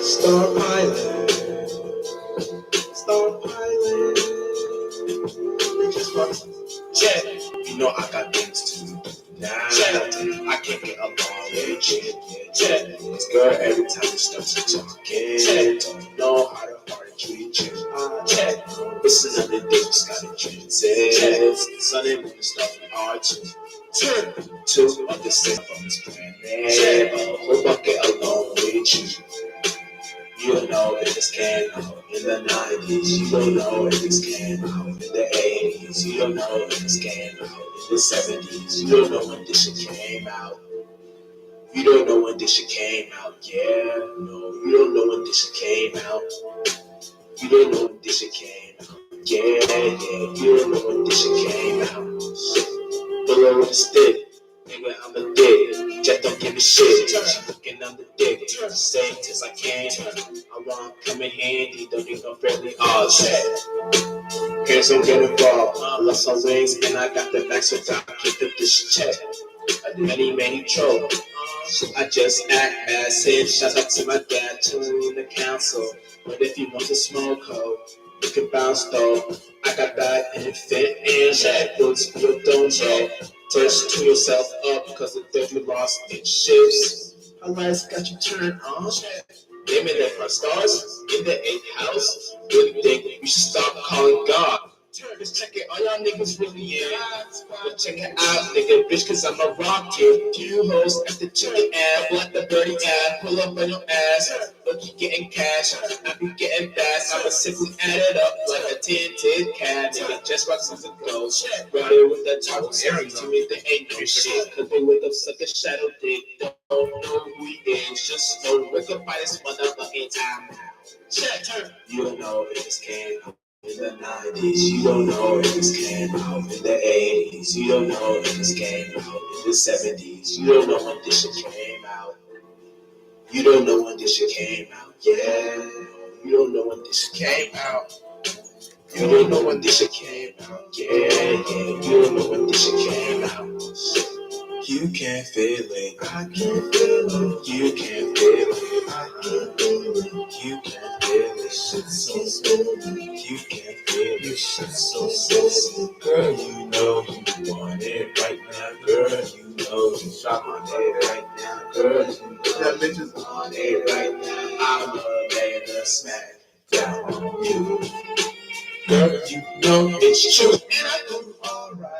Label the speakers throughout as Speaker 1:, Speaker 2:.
Speaker 1: Star pilot, star pilot. They just want check. You know I got things to do. Now I can't get along with you. Check. This girl every time we start to talking, check. Don't know how to hard treat you. Check. It's another day, just gotta treat it. Sunday morning stuff we are too. Two of the same on this planet. Hope I get along with you. You don't know if this came out in the 90s. You don't know if this came out in the 80s. You don't know if this came out in the 70s. You don't know when this shit came out. You don't know when this shit came out. Yeah, no, you don't know when this shit came out. You don't know when this shit came out. Yeah, you don't know when this shit came out. Below the stick. Nigga, I'm a dick. Just don't give a shit. She looking on the dick. Same as I can. I want come in handy. Don't need no friendly odds. Here's some get involved. I lost some wings and I got the back, so I keep the dish check. Many troll. I just act bad. Saying shout out to my dad, chilling in the council. But if you want to smoke, ho, you can bounce though. I got that infant and that boots for your dojo. Just to yourself up, cause the third you lost it shifts. My lights got you turned on. Damn it, left my stars in the 8th house. Really think you should stop calling God. Just check it, all y'all niggas really in. But check it out, nigga, bitch, cause I'm a rocket. You hoes at the chicken ad, what the birdie ad, pull up on your ass. Look, you getting cash, I be getting fast. I'ma simply add it up like a tinted cat. Nigga, just box is a ghost. Riding with the top, to me, they ain't no shit. Cause they wake up suck a shadow dick. Don't know who he is, just know wake up by this motherfucking time. Check, turn. You don't know if this came out in the 90s. You don't know if this came out in the 80s. You don't know if this came out in the 70s. You don't know when this shit came out. You don't know when this shit came out. Yeah. You don't know when this shit came out. You don't know when this shit came out. Yeah. You don't know when this shit came out. You can't feel it. I can't feel it. You can't feel it. I can't feel it. You can't feel it. Shit's so smooth. You can't feel it. Shit's so smooth. Girl, you know you want it right now. Girl, you know you shot my head right now. Girl, you know that bitch is on it right now. I'ma lay the smack down on you. Girl, you know it's true. And I do alright.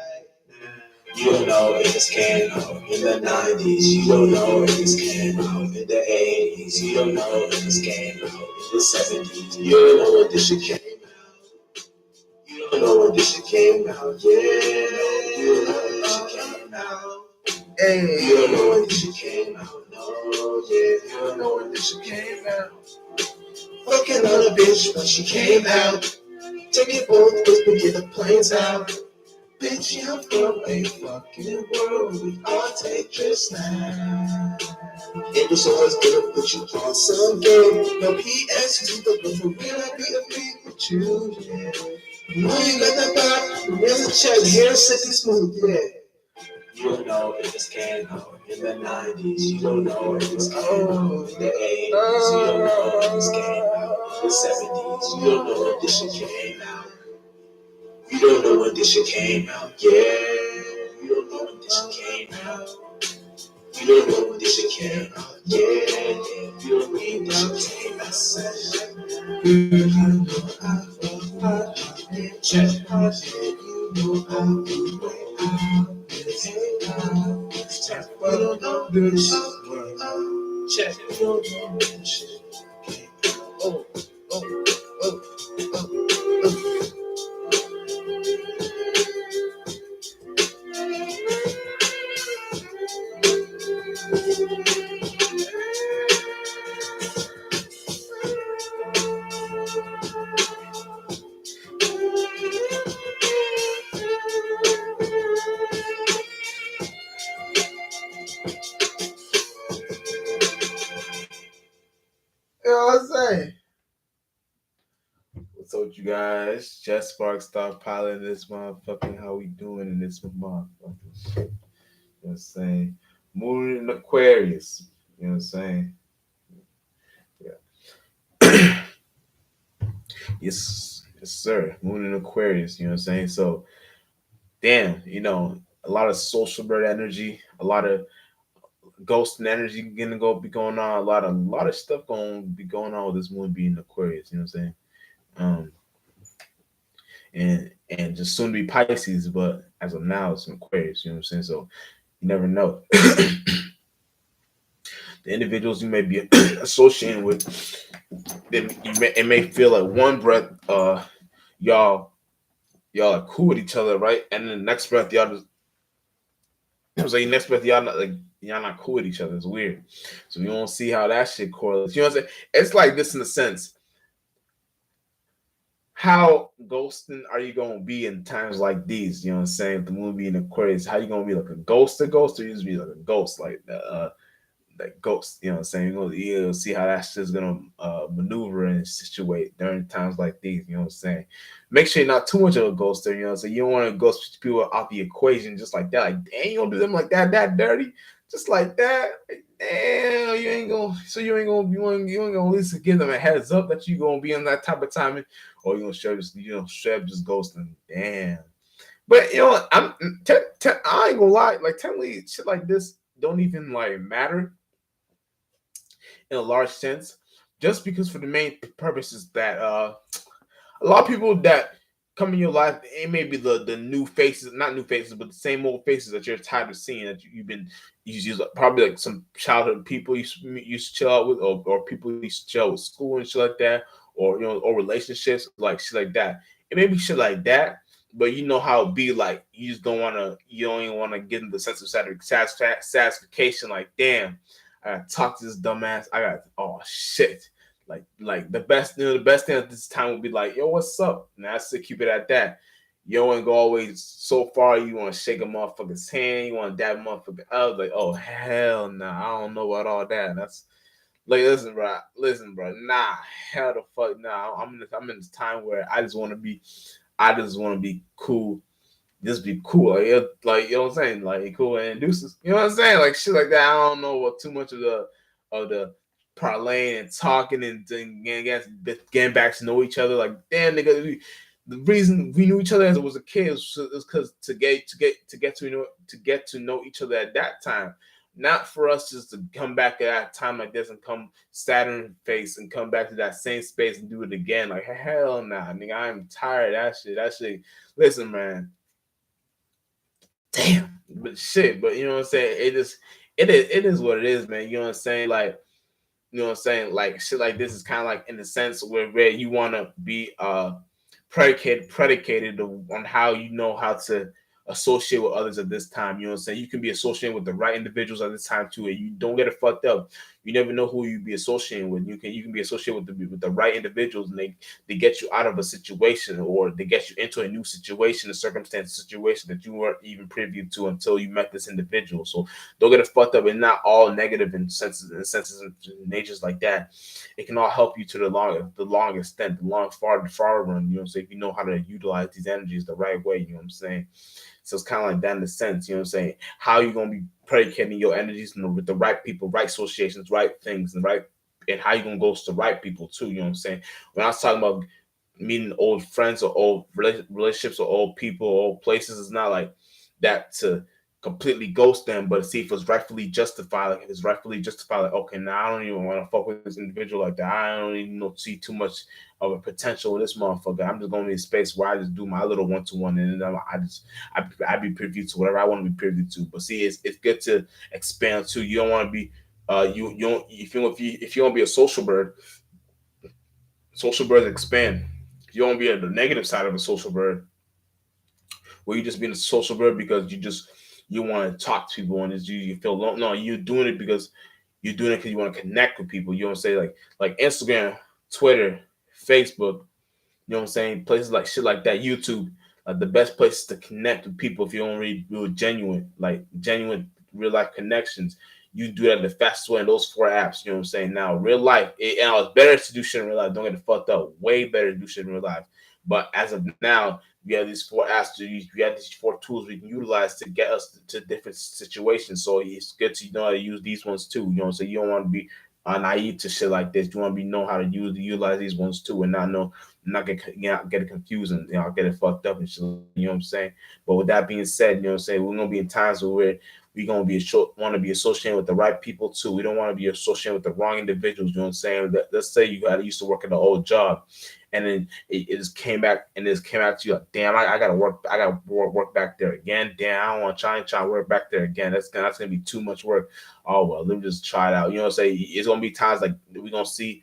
Speaker 1: You don't know if this came out in the 90s. You don't know if this came out in the 80s. You don't know if this came out in the 70s. You don't know when this shit came out. You don't know when this shit came out. Yeah, you don't know when this shit came out. Hey, you don't know when this shit came out. No, yeah, you don't know when this shit came out. Fucking on a bitch when she came out. Take it both ways, but get the planes out. Bitch, I'm from a fucking world. We all take trips now. It was always gonna put you on some game. No PS2, but for real, I'd be a freak with you, yeah. You know you got that vibe, the real chest, hair sick and smooth, yeah. You don't know if this came out in the 90s. You don't know if this came out in the 80s. You don't know if this came out in the 70s. You don't know if this shit came out. You don't know when this shit came out, yeah. You don't know when this shit came out. You don't know when this shit came out, yeah. You don't know when this shit came out. You know I felt hot, and check hot. You know I do right. Check what I know, this check. You don't know when this shit came out. Oh, oh, oh, oh, oh. You know what I'm saying?
Speaker 2: What's up with you guys? Jet Spark start piloting this motherfucking how we doing in this motherfucking shit. You know what I'm saying? Moon in Aquarious. You know what I'm saying? Yeah. Yes, sir. Moon in Aquarius. You know what I'm saying? So, damn, a lot of social bird energy, a lot of ghost and energy gonna go be going on. A lot of stuff gonna be going on with this moon being Aquarius. You know what I'm saying? Um, and just soon to be Pisces, but as of now, it's an Aquarius. You know what I'm saying? So you never know. The individuals you may be associating with, it may feel like one breath, y'all y'all are cool with each other, right? And then the next breath, y'all just so the next breath, y'all not cool with each other. It's weird. So you don't see how that shit correlates. You know what I'm saying? It's like this in a sense. How ghosting are you gonna be in times like these? You know what I'm saying? The movie in Aquarius, how you gonna be like a ghost to ghost, or you just be like a ghost, like ghost. You know what I'm saying? You'll see how that shit's gonna maneuver and situate during times like these. You know what I'm saying? Make sure you're not too much of a ghoster. You know what I'm saying? You don't want to ghost people off the equation just like that. Like, damn, you gonna do them like that dirty, just like that. Like, damn, you ain't gonna. So you ain't gonna at least give them a heads up that you gonna be in that type of timing, or you gonna straight up just ghosting. Damn. But I ain't gonna lie. Like, technically, shit like this don't even like matter in a large sense, just because for the main purposes that a lot of people that come in your life, it may be the new faces, not new faces, but the same old faces that you're tired of seeing that you've been probably like some childhood people you used to chill out with, or people you used to chill with school and shit like that, or or relationships like shit like that. It may be shit like that, but you know how it be like you don't even want to get in the sense of satisfaction. Like, damn, I gotta talk to this dumbass. I got oh shit. Like the best thing at this time would be like, yo, what's up? And that's to keep it at that. You don't want to go always so far. You want to shake a motherfucker's hand. You want to dab a motherfucker out. Like, oh hell no, nah, I don't know about all that. That's like, listen, bro. Nah, hell the fuck nah. I'm in this time where I just want to be cool, just be cool. Like, you know what I'm saying? Like, cool and deuces. You know what I'm saying? Like shit like that. I don't know what too much of the parlaying and talking and getting back to know each other. Like, damn nigga, the reason we knew each other as it was a kid is because to get to know each other at that time. Not for us just to come back at that time like this and come Saturn face and come back to that same space and do it again. Like, hell nah, nigga, I'm tired of that shit. That shit. Listen, man, damn, but shit, but you know what I'm saying? It is what it is, man. You know what I'm saying? Like, you know what I'm saying? Like shit like this is kind of like in the sense where you want to be predicated on how you know how to associate with others at this time. You know what I'm saying? You can be associating with the right individuals at this time too, and you don't get it fucked up. You never know who you be associating with. You can be associated with the right individuals, and they get you out of a situation, or they get you into a new situation, a circumstance, situation that you weren't even privy to until you met this individual. So don't get it fucked up. And not all negative in senses and natures like that. It can all help you to the long extent, the far run. You know what I'm saying? If you know how to utilize these energies the right way. You know what I'm saying? So it's kind of like that in a sense. You know what I'm saying? How you gonna be predicating your energies with the right people, right associations, right things, and how you gonna go to the right people too. You know what I'm saying? When I was talking about meeting old friends or old relationships or old people or old places, it's not like that to completely ghost them, but see if it's rightfully justified. Like, if it's rightfully justified, like, okay, now I don't even want to fuck with this individual like that. I don't even know see too much of a potential in this motherfucker. I'm just going to be a space where I just do my little one to one, and then I be privy to whatever I want to be privy to. But see, it's good to expand too. You don't want to be you don't if you want to be a social birds expand. If you want to be at the negative side of a social bird, where you just being a social bird because you want to talk to people and you feel low. No, you're doing it because you want to connect with people. You don't say like Instagram, Twitter, Facebook. You know what I'm saying? Places like shit like that, YouTube, like the best places to connect with people if you don't really do genuine real life connections. You do that the fastest way in those four apps. You know what I'm saying? Now, real life, it's better to do shit in real life. Don't get it fucked up. Way better to do shit in real life. But as of now, we have these four apps to use. We have these four tools we can utilize to get us to different situations. So it's good to know how to use these ones too. You know what I'm saying? You don't want to be naive to shit like this. You want to be know how to utilize these ones too, and not know, not get it confused and get it fucked up and shit like that. You know what I'm saying? But with that being said, you know what I'm saying, we're gonna be in times where we gonna be want to be associated with the right people too. We don't want to be associated with the wrong individuals. You know what I'm saying? Let's say you used to work at an old job, and then it just came back and it just came out to you like, damn, I gotta work, work back there again. Damn, I don't want to try and work back there again. That's gonna be too much work. Oh well, let me just try it out. You know what I'm saying? It's gonna be times like we're gonna see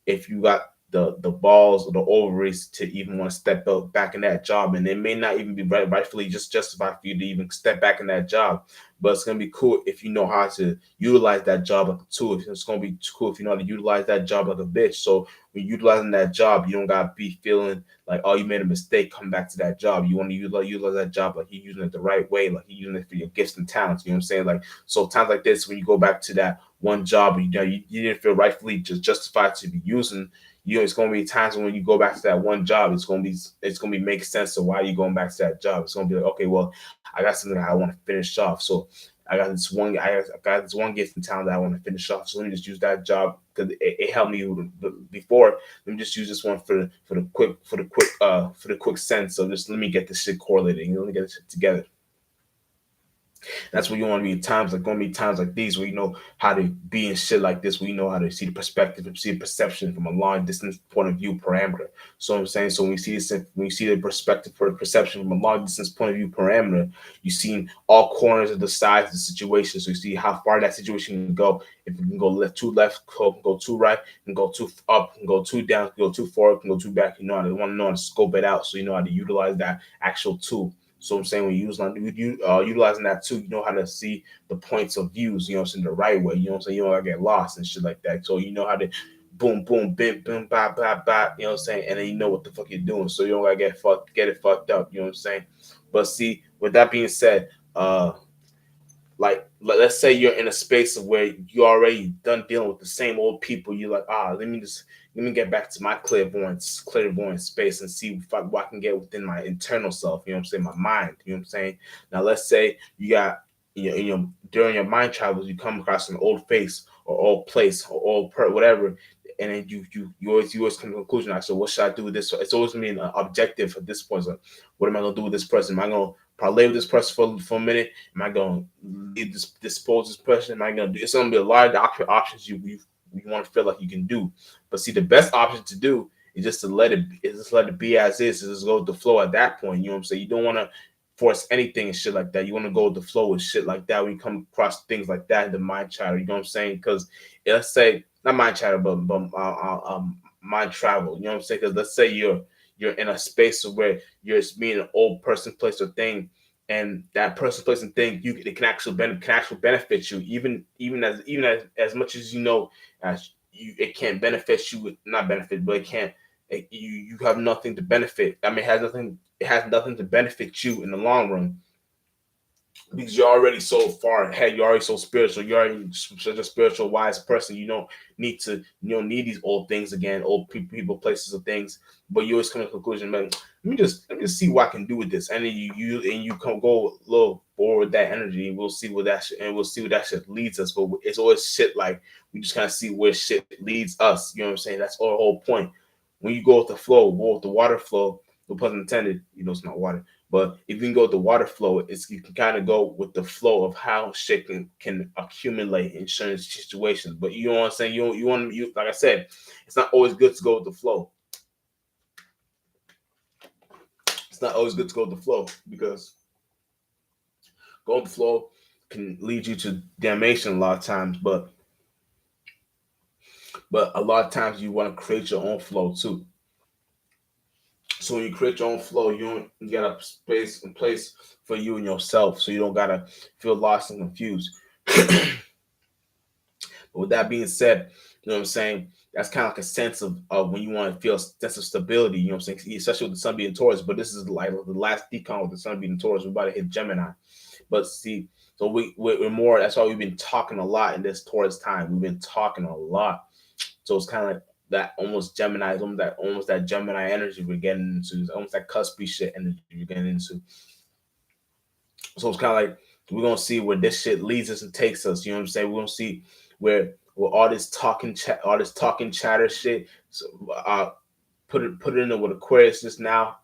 Speaker 2: if you got the balls or the ovaries to even want to step up back in that job, and it may not even be rightfully just justified for you to even step back in that job. But it's gonna be cool if you know how to utilize that job like a tool. It's gonna be cool if you know how to utilize that job like a bitch. So when you're utilizing that job, you don't gotta be feeling like, oh, you made a mistake. Come back to that job. You want to utilize that job like you're using it the right way, like you're using it for your gifts and talents. You know what I'm saying? Like, so times like this, when you go back to that one job, you didn't feel rightfully just justified to be using. It's gonna be times when you go back to that one job, it's gonna be make sense of why you're going back to that job. It's gonna be like, okay, well, I got something I want to finish off, so I got this one gift and talent that I want to finish off. So let me just use that job because it helped me before. Let me just use this one for the quick sense. So just let me get this shit correlated. Let me get this shit together. That's what you want to be times like gonna be times like these where you know how to be in shit like this, where you know how to see the perspective and see the perception from a long distance point of view parameter. So I'm saying, so when you see this, when you see the perspective for the perception from a long distance point of view parameter, you see all corners of the sides of the situation. So you see how far that situation can go. If you can go left, go too right, and go too up, and go too down, go too forward, and go too back. You know how to want to know how to scope it out, so you know how to utilize that actual tool. So I'm saying when you utilizing that too, you know how to see the points of views, you know, in the right way. You know what I'm saying? You don't gotta get lost and shit like that. So you know how to boom, boom, bim, bim, bop, bop, bop, you know what I'm saying? And then you know what the fuck you're doing. So you don't gotta get it fucked up, you know what I'm saying? But see, with that being said, like let's say you're in a space of where you already done dealing with the same old people. You're like, let me get back to my clairvoyant space and see what I can get within my internal self. You know what I'm saying? My mind. You know what I'm saying? Now let's say you got during your mind travels, you come across an old face or old place or whatever, and then you always come to the conclusion. Like, so what should I do with this? So it's always being an objective at this point. So what am I gonna do with this person? Am I gonna parlay with this person for a minute? Am I gonna dispose this person? Am I gonna do? It's gonna be a lot of options you want to feel like you can do. But see, the best option to do is just to let it be as is. Just go with the flow at that point. You know what I'm saying? You don't want to force anything and shit like that. You want to go with the flow with shit like that when you come across things like that in the mind chatter. You know what I'm saying? Because let's say not mind chatter, but mind travel. You know what I'm saying? Because let's say you're in a space where you're just being an old person, place, or thing, and that person, place, and thing, it can actually benefit you, even as much as you know, as you, it can't benefit you, not benefit, but it can't. You have nothing to benefit. I mean, it has nothing to benefit you in the long run because you're already so far ahead. You're already so spiritual. You're already such a spiritual, wise person. You don't need these old things again, old people, places, or things. But you always come to the conclusion, man. Let me just see what I can do with this, and then you come go a little forward with that energy, and we'll see where that shit leads us. But it's always shit like we just kind of see where shit leads us. You know what I'm saying? That's our whole point. When you go with the flow, go with the water flow. No pun intended. You know it's not water. But if you can go with the water flow, you can kind of go with the flow of how shit can accumulate in certain situations. But you know what I'm saying? You like I said, it's not always good to go with the flow. It's not always good to go with the flow because going with the flow can lead you to damnation a lot of times. But a lot of times you want to create your own flow too. So when you create your own flow, you got a space and place for you and yourself, so you don't gotta feel lost and confused. But with that being said, you know what I'm saying? That's kind of like a sense of when you want to feel a sense of stability, you know what I'm saying? Especially with the sun being Taurus, but this is like the last decon with the sun being Taurus. We're about to hit Gemini. But see, so we're more, that's why we've been talking a lot in this Taurus time. We've been talking a lot. So it's kind of like that almost Gemini, almost that Gemini energy we're getting into. It's almost that cuspy shit energy we're getting into. So it's kind of like we're gonna see where this shit leads us and takes us. You know what I'm saying? We're gonna see where with all this talking chatter shit. So put it in with Aquarius just now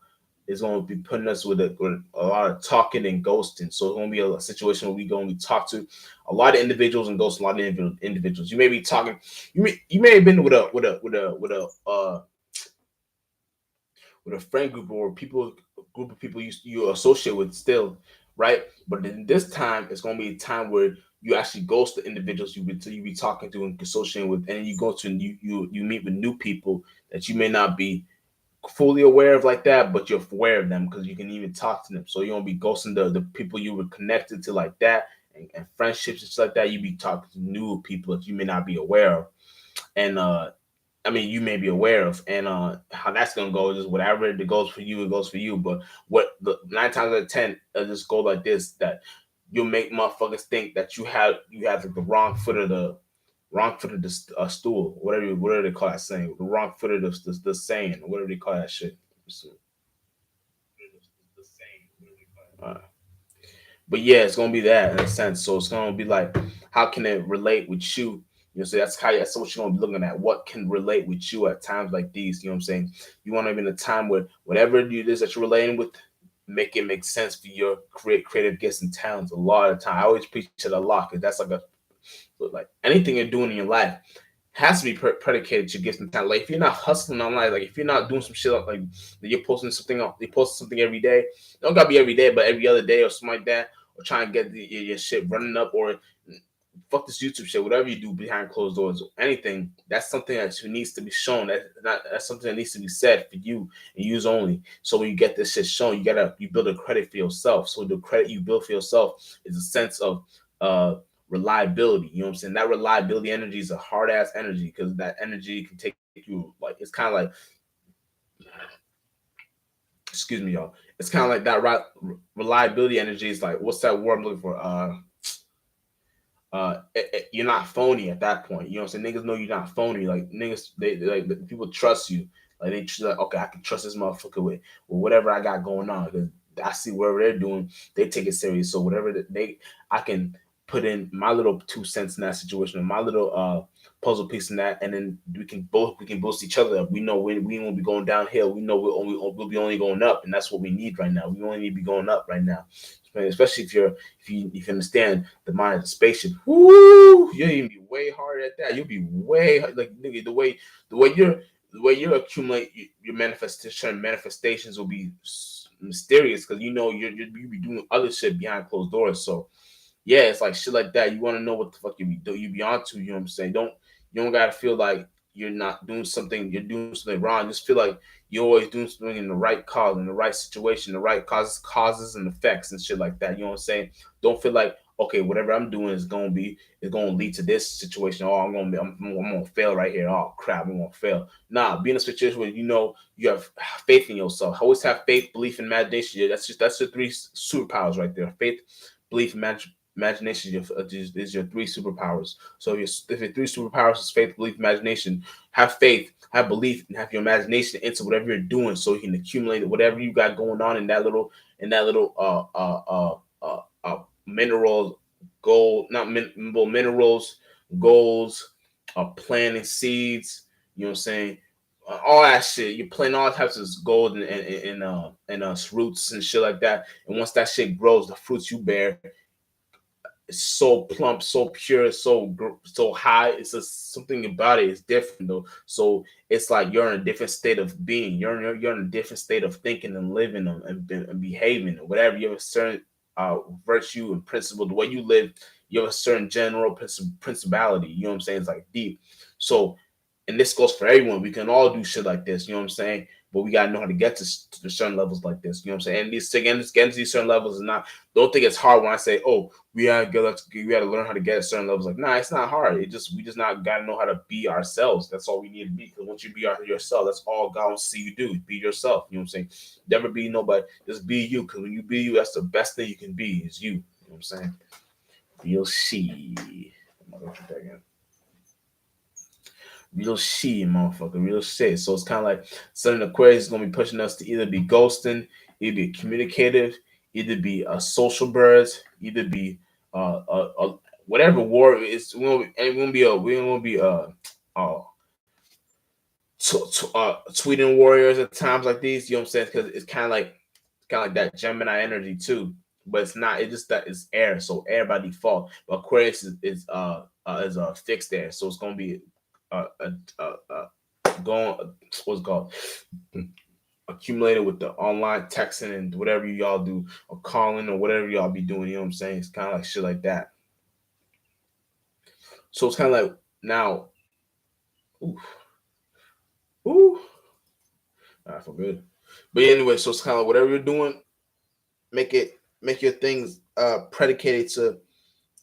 Speaker 2: is going to be putting us with a lot of talking and ghosting. So it's going to be a situation where we going to be talk to a lot of individuals and ghost a lot of individuals. You may be talking. You may have been with a friend group or people group of people you associate with still, right? But in this time, it's going to be a time where you actually ghost the individuals you be talking to and associating with, and you go to you meet with new people that you may not be fully aware of like that, but you're aware of them because you can even talk to them. So you won't be ghosting the people you were connected to like that, and friendships and stuff like that. You be talking to new people that you may not be aware of, and I mean, you may be aware of, and how that's gonna go is whatever it goes for you, it goes for you. But what the 9 times out of 10, it'll just go like this: that you'll make motherfuckers think that you have like the wrong foot of the stool, whatever they call that saying, the wrong foot of the saying, whatever they call that shit. So, uh, but yeah, it's gonna be that in a sense. So it's gonna be like, how can it relate with you? So that's what you're gonna be looking at. What can relate with you at times like these? You know what I'm saying? You want to be in a time where whatever it is that you're relating with, make it make sense for your creative gifts and talents. A lot of time, I always preach it a lot because that's like anything you're doing in your life has to be predicated to get some talent. Like if you're not hustling online, like if you're not doing some shit like you're posting something up, you post something every day. Don't gotta be every day, but every other day or something like that, or trying to get your shit running up, or fuck this YouTube shit. Whatever you do behind closed doors, anything that's something that needs to be shown. That's something that needs to be said for you and use only. So when you get this shit shown, you build a credit for yourself. So the credit you build for yourself is a sense of uh reliability. You know what I'm saying? That reliability energy is a hard ass energy because that energy can take you like it's kind of like, excuse me, y'all. It's kind of like that reliability energy is like, what's that word I'm looking for? You're not phony at that point. You know what I'm saying? Niggas know you're not phony. Like niggas, they like people trust you. Like like, okay, I can trust this motherfucker with whatever I got going on because I see whatever they're doing, they take it serious. So whatever I can put in my little 2 cents in that situation, my little puzzle piece in that, and then we can boost each other up. We know we won't be going downhill. We know we'll be only going up, and that's what we need right now. We only need to be going up right now, especially if you understand the mind of the spaceship. Woo! You'll even be way harder at that. You'll be way like nigga, the way you accumulate your manifestations will be mysterious because you be doing other shit behind closed doors. So yeah, it's like shit like that. You want to know what the fuck you be onto. You know what I'm saying? You don't gotta feel like you're not doing something. You're doing something wrong. Just feel like you're always doing something in the right cause, in the right situation, the right causes and effects and shit like that. You know what I'm saying? Don't feel like okay, whatever I'm doing is gonna lead to this situation. Oh, I'm gonna fail right here. Oh crap, I'm gonna fail. Nah, be in a situation where you have faith in yourself. Always have faith, belief, and imagination. Yeah, that's your three superpowers right there. Faith, belief, imagination is your three superpowers. So if your three superpowers is faith, belief, imagination, have faith, have belief, and have your imagination into whatever you're doing, so you can accumulate whatever you got going on in that little minerals, gold, not well, minerals, goals, planting seeds. You know what I'm saying? All that shit. You're planting all types of gold and roots and shit like that. And once that shit grows, the fruits you bear so plump, so pure, so high. It's just something about it is different though. So it's like you're in a different state of being. You're in a different state of thinking and living and behaving or whatever. You have a certain virtue and principle. The way you live, you have a certain general principality. You know what I'm saying? It's like deep. So, and this goes for everyone. We can all do shit like this. You know what I'm saying? But we gotta know how to get to certain levels like this. You know what I'm saying? And getting to these certain levels is not. Don't think it's hard when I say, "Oh, we had to learn how to get at certain levels." Like, nah, it's not hard. We just not gotta know how to be ourselves. That's all we need to be. Because once you be yourself, that's all God wants to see you do. Be yourself. You know what I'm saying? Never be nobody. Just be you. Because when you be you, that's the best thing you can be. Is you. You know what I'm saying? Real she. I'm gonna that again. Real shit, motherfucker. Real shit. So it's kind of like Sun Aquarius is gonna be pushing us to either be ghosting, either be communicative, either be social birds, either be uh, uh, uh whatever war is, we won't be uh tweeting warriors at times like these. You know what I'm saying? Because it's kind of like that Gemini energy too. But it's not. It's just that it's air, so air by default. But Aquarius is fixed air, so it's gonna be going what's it called accumulated with the online texting and whatever y'all do or calling or whatever y'all be doing. You know what I'm saying? It's kind of like shit like that. So it's kind of like now. Ooh, ooh, I feel good. But anyway, so it's kind of like whatever you're doing, make your things predicated to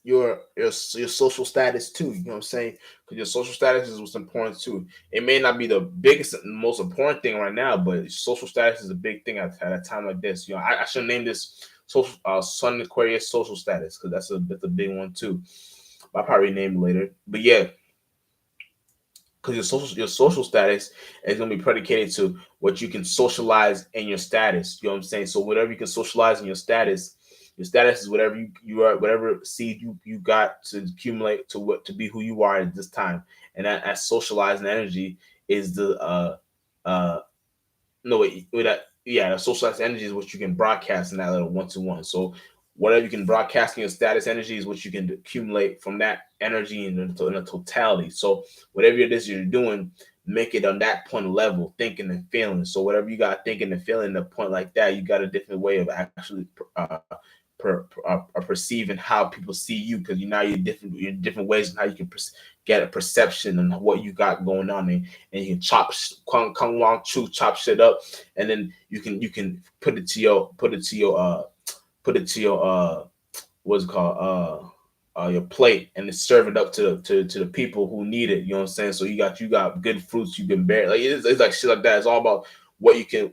Speaker 2: your social status too. You know what I'm saying? Because your social status is what's important too. It may not be the biggest, most important thing right now, but social status is a big thing at a time like this. You know, I should name this social Sun Aquarius social status because that's a big one too. I'll probably name it later. But yeah, because your social status is gonna be predicated to what you can socialize in your status. You know what I'm saying? So whatever you can socialize in your status is whatever you are, whatever seed you got to accumulate to what to be who you are at this time. And that socializing energy is the uh no wait, wait that yeah, the socialized energy is what you can broadcast in that little one to one. So whatever you can broadcast in your status energy is what you can accumulate from that energy in a totality. So whatever it is you're doing, make it on that point level, thinking and feeling. So whatever you got thinking and feeling a point like that, you got a different way of actually perceiving how people see you because you now you're different ways and how you can get a perception and what you got going on and you can kung wang chu chop shit up and then you can put it to your what's it called your plate and then serve it up to the people who need it. You know what I'm saying? So you got good fruits you can bear. Like it's like shit like that. It's all about what you can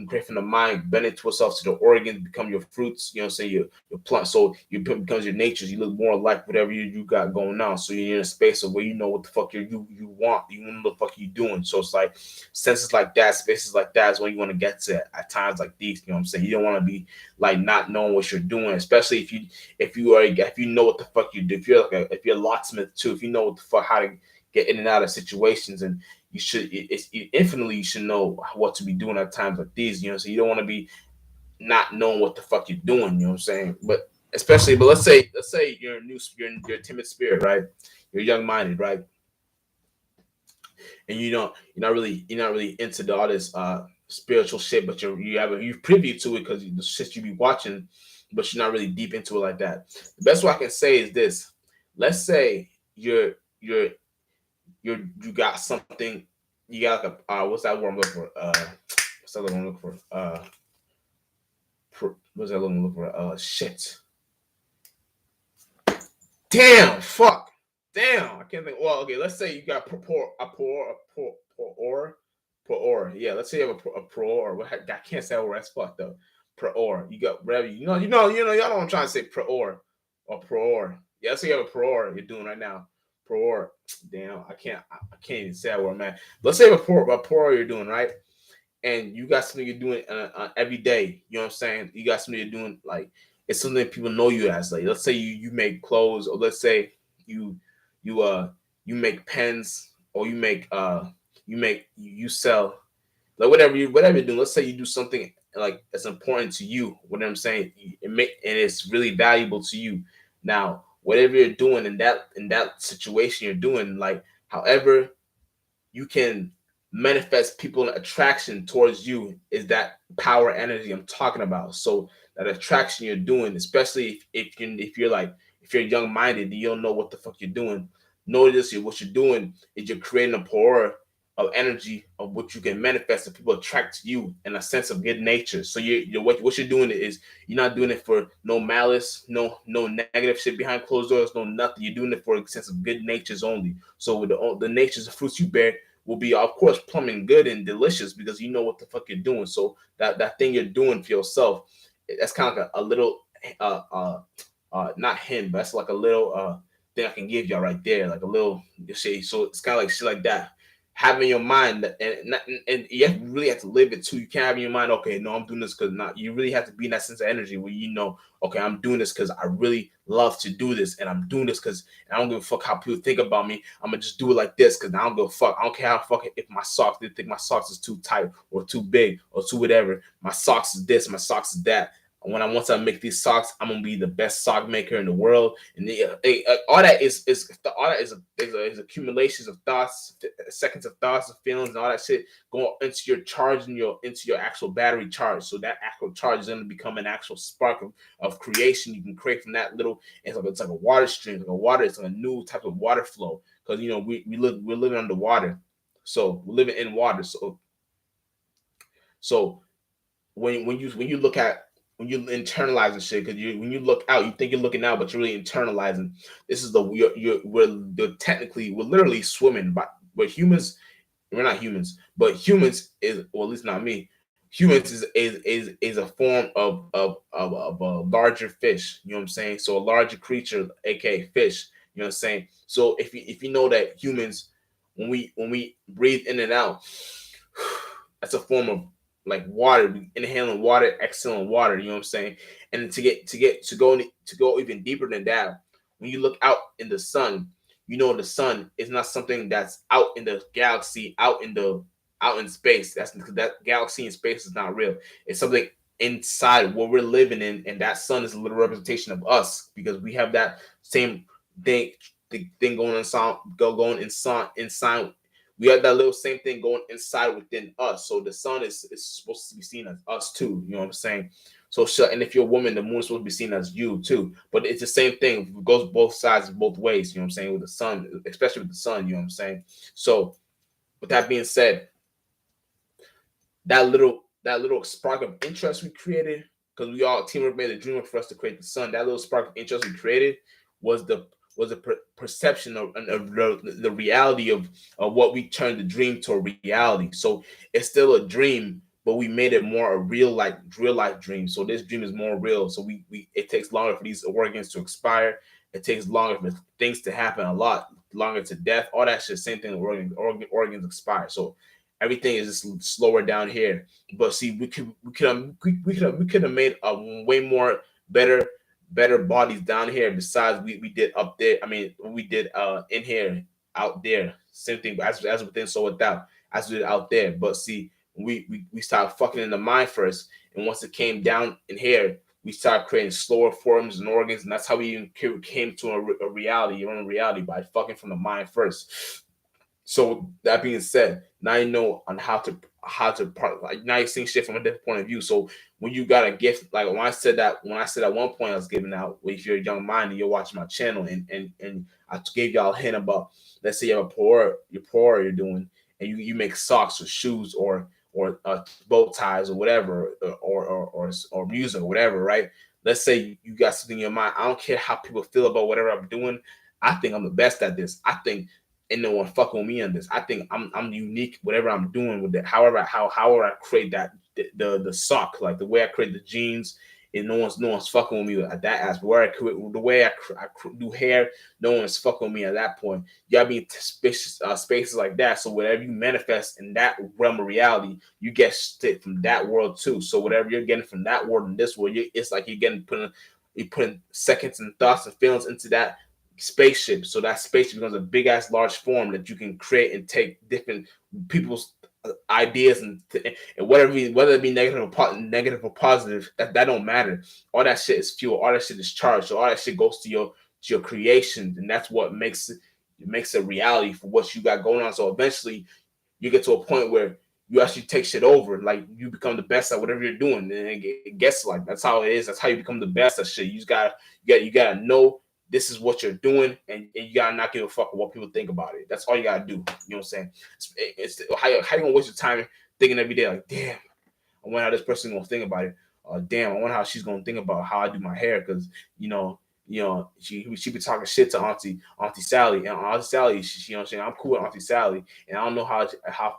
Speaker 2: create from the mind, bend it to itself to the organs, become your fruits. You know what I'm saying? Your plant. So you becomes your natures. You look more like whatever you got going on. So you're in a space of where you know what the fuck you want. You know what the fuck you doing. So it's like senses like that, spaces like that is when you want to get to at times like these. You know what I'm saying? You don't want to be like not knowing what you're doing, especially if you know what the fuck you do. If you're a locksmith too, if you know what the fuck how to get in and out of situations and you should it's infinitely you should know what to be doing at times like these, you know. So you don't want to be not knowing what the fuck you're doing, you know what I'm saying? But let's say you're a timid spirit, right? You're young minded, right? And you're not really into all this spiritual shit, but you've privy to it because the shit you be watching, but you're not really deep into it like that. The best way I can say is this: let's say you got something, you got like a what's that word I'm looking for? What's that word I'm looking for? What's that word I'm looking for? Shit. Damn, fuck. Damn, I can't think. Well, okay, let's say you got por. Yeah, let's say you have a pro or what? I can't say word. That's fucked up. Pro. You got whatever. Y'all know what I'm trying to say. Pro. Yeah, let's say you have a pro you're doing right now. Pro. Damn, I can't even say that word, man. Let's say you have a pro you're doing right, and you got something you're doing every day. You know what I'm saying? You got something you're doing like it's something that people know you as. Like, let's say you make clothes, or let's say you you uh you make pens, or you sell like whatever you're doing. Let's say you do something like that's important to you. What I'm saying, and it's really valuable to you. Now, whatever you're doing in that situation, you're doing like however you can manifest people attraction towards you is that power energy I'm talking about. So that attraction you're doing, especially if you're young minded and you don't know what the fuck you're doing, notice what you're doing is you're creating a aura of energy of what you can manifest and people attract to you in a sense of good nature. So what you're doing is you're not doing it for no malice, no negative shit behind closed doors, no nothing. You're doing it for a sense of good natures only. So with the natures of fruits you bear will be, of course, plumbing good and delicious because you know what the fuck you're doing. So that thing you're doing for yourself, that's kind of like a little, not hint, but that's like a little thing I can give y'all right there, like a little shit. So it's kind of like shit like that. have in your mind, and you really have to live it too. You can't have in your mind, okay, no, I'm doing this because not. You really have to be in that sense of energy where you know, okay, I'm doing this because I really love to do this, and I'm doing this because I don't give a fuck how people think about me. I'm gonna just do it like this because I don't give a fuck. I don't care how fucking if my socks, they think my socks is too tight or too big or too whatever. My socks is this, my socks is that. When I once I make these socks, I'm gonna be the best sock maker in the world. And all that is all that is accumulations of thoughts, seconds of thoughts, of feelings, and all that shit going into your charge and into your actual battery charge. So that actual charge is gonna become an actual spark of creation you can create from that little. It's like a water stream, like a water. It's like a new type of water flow because we're living underwater, so we're living in water. So when you look at when you internalize and shit, because when you look out, you think you're looking out, but you're really internalizing. This is the we're literally swimming, but humans, we're not humans, but humans is, well, at least not me. Humans is a form of a larger fish. You know what I'm saying? So a larger creature, aka fish. You know what I'm saying? So if you know that humans, when we breathe in and out, that's a form of like water, inhaling water, exhaling water. You know what I'm saying? And to go even deeper than that, when you look out in the sun, you know the sun is not something that's out in the galaxy, out in space. That galaxy in space is not real. It's something inside what we're living in, and that sun is a little representation of us because we have that same thing thing going inside. We have that little same thing going inside within us. So the sun is supposed to be seen as us too. You know what I'm saying? So and if you're a woman, the moon is supposed to be seen as you too. But it's the same thing. It goes both sides, both ways. You know what I'm saying? With the sun, especially with the sun. You know what I'm saying? So with that being said, that little spark of interest we created, because we all teamwork made a dream for us to create the sun. That little spark of interest we created was the perception of the reality of what we turned the dream to a reality. So it's still a dream, but we made it more a real life dream. So this dream is more real. So we it takes longer for these organs to expire. It takes longer for things to happen, a lot longer to death. All that shit. Same thing. Organs expire. So everything is just slower down here. But see, we could have made a way more better bodies down here. Besides, we did up there. I mean, we did in here, out there. Same thing as within, so without, as we did out there. But see, we started fucking in the mind first, and once it came down in here, we started creating slower forms and organs, and that's how we even came to a reality, your own reality, by fucking from the mind first. So that being said, now you know on how to part, like now you're seeing shit from a different point of view. So when you got a gift, like when I said at one point I was giving out, well, if you're a young mind and you're watching my channel, and I gave y'all a hint about, let's say you have a you're poor, you're doing, and you make socks or shoes or bow ties or whatever, or music or whatever, right? Let's say you got something in your mind. I don't care how people feel about whatever I'm doing. I think I'm the best at this. I think and no one fucking with me on this. I think I'm unique. Whatever I'm doing with it, however I create that the sock, like the way I create the jeans, and no one's fucking with me at that aspect. Where I create the way I do hair, no one's fucking with me at that point. You gotta be in spaces like that. So whatever you manifest in that realm of reality, you get shit from that world too. So whatever you're getting from that world in this world, it's like you're putting seconds and thoughts and feelings into that spaceship. So that spaceship becomes a big ass large form that you can create and take different people's ideas and whether it be negative or positive, that don't matter. All that shit is fuel. All that shit is charged. So all that shit goes to your creation, and that's what makes it reality for what you got going on. So eventually you get to a point where you actually take shit over. Like you become the best at whatever you're doing, and it gets like that's how it is. That's how you become the best at shit. You gotta know this is what you're doing, and you gotta not give a fuck what people think about it. That's all you gotta do. You know what I'm saying? It's how you gonna waste your time thinking every day like, damn, I wonder how this person gonna think about it. Damn, I wonder how she's gonna think about how I do my hair, because you know She be talking shit to Auntie Sally, and Auntie Sally, you know what I'm saying, I'm cool with Auntie Sally, and I don't know how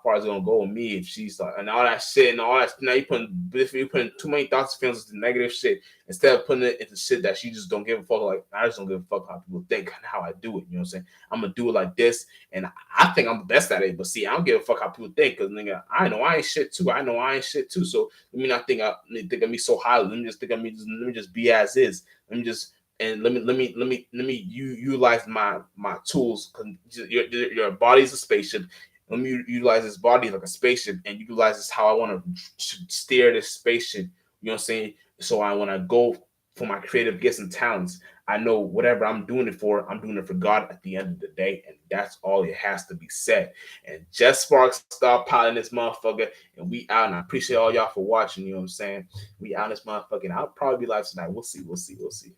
Speaker 2: far it's gonna go with me if she's like, and all that shit and all that. Now you putting too many thoughts and feelings into negative shit instead of putting it into shit that she just don't give a fuck. Like, I just don't give a fuck how people think and how I do it. You know what I'm saying? I'm gonna do it like this, and I think I'm the best at it. But see, I don't give a fuck how people think, because nigga, I know I ain't shit too. I know I ain't shit too. So let me not think of me so highly. Let me just think of me. Let me just be as is. Let me just and let me utilize my tools. Your body's a spaceship. Let me utilize this body like a spaceship and utilize this how I want to steer this spaceship. You know what I'm saying? So I when I go for my creative gifts and talents, I know whatever I'm doing it for, I'm doing it for God at the end of the day, and that's all it has to be said. And Just Sparks start piling this motherfucker, and we out. And I appreciate all y'all for watching. You know what I'm saying? We out this motherfucker. And I'll probably be live tonight. We'll see. We'll see. We'll see.